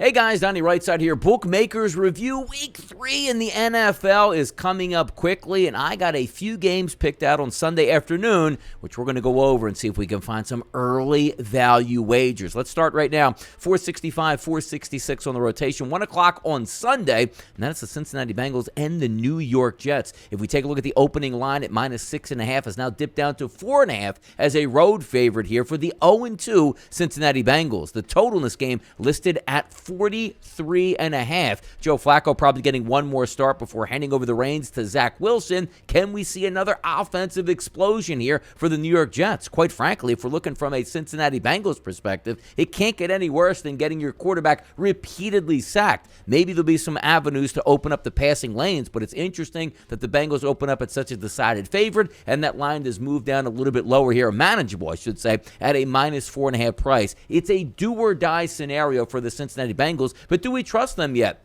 Hey guys, Donnie RightSide here. Bookmakers review week 3 in the NFL is coming up quickly, and I got a few games picked out on Sunday afternoon, which we're going to go over and see if we can find some early value wagers. Let's start right now. 465, 466 on the rotation. 1 o'clock on Sunday, and that's the Cincinnati Bengals and the New York Jets. If we take a look at the opening line at -6.5, has now dipped down to 4.5 as a road favorite here for the 0-2 Cincinnati Bengals. The total in this game listed at 43.5. Joe Flacco probably getting one more start before handing over the reins to Zach Wilson. Can we see another offensive explosion here for the New York Jets? Quite frankly, if we're looking from a Cincinnati Bengals perspective, it can't get any worse than getting your quarterback repeatedly sacked. Maybe there'll be some avenues to open up the passing lanes, but it's interesting that the Bengals open up at such a decided favorite, and that line has moved down a little bit lower here, manageable, I should say, at a -4.5 price. It's a do-or-die scenario for the Cincinnati Bengals, but do we trust them yet?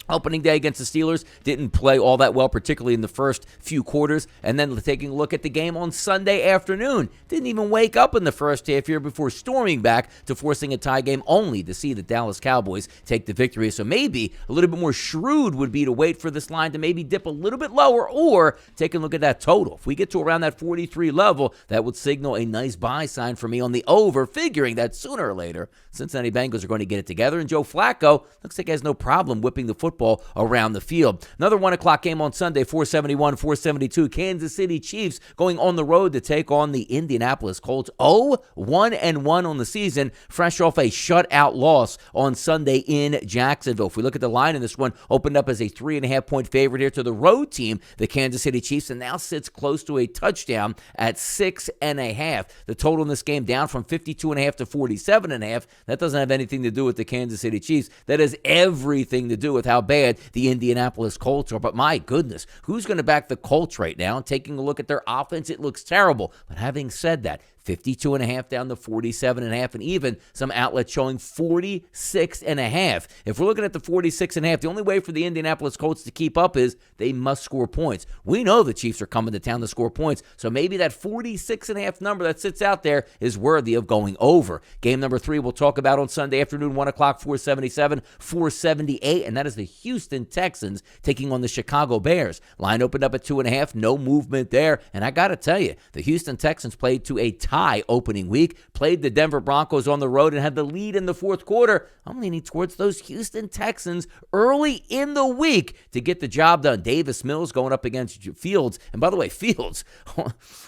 Opening day against the Steelers didn't play all that well, particularly in the first few quarters. And then taking a look at the game on Sunday afternoon, didn't even wake up in the first half here before storming back to forcing a tie game only to see the Dallas Cowboys take the victory. So maybe a little bit more shrewd would be to wait for this line to maybe dip a little bit lower, or take a look at that total. If we get to around that 43 level, that would signal a nice buy sign for me on the over, figuring that sooner or later Cincinnati Bengals are going to get it together, and Joe Flacco looks like he has no problem whipping the football around the field. Another 1 o'clock game on Sunday, 471, 472. Kansas City Chiefs going on the road to take on the Indianapolis Colts. 0-1-1 on the season, fresh off a shutout loss on Sunday in Jacksonville. If we look at the line in this one, opened up as a 3.5-point favorite here to the road team, the Kansas City Chiefs, and now sits close to a touchdown at 6.5. The total in this game down from 52.5 to 47.5. That doesn't have anything to do with the Kansas City Chiefs. That has everything to do with how bad the Indianapolis Colts are. But my goodness, who's going to back the Colts right now? And taking a look at their offense, it looks terrible. But having said that, 52.5 down to 47.5, and even some outlets showing 46.5. If we're looking at the 46.5, the only way for the Indianapolis Colts to keep up is they must score points. We know the Chiefs are coming to town to score points, so maybe that 46.5 number that sits out there is worthy of going over. Game number 3 we'll talk about on Sunday afternoon, 1 o'clock, 477, 478, and that is the Houston Texans taking on the Chicago Bears. Line opened up at 2.5, no movement there, and I got to tell you, the Houston Texans played to a tie opening week, played the Denver Broncos on the road and had the lead in the fourth quarter. I'm leaning towards those Houston Texans early in the week to get the job done. Davis Mills going up against Fields. And by the way, Fields,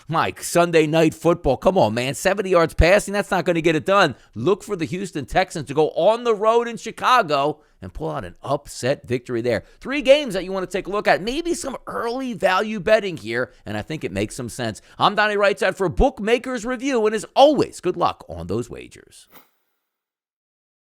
Mike, Sunday night football. Come on, man. 70 yards passing, that's not going to get it done. Look for the Houston Texans to go on the road in Chicago and pull out an upset victory there. 3 games that you want to take a look at. Maybe some early value betting here, and I think it makes some sense. I'm Donnie RightSide for Bookmakers Review, and as always, good luck on those wagers.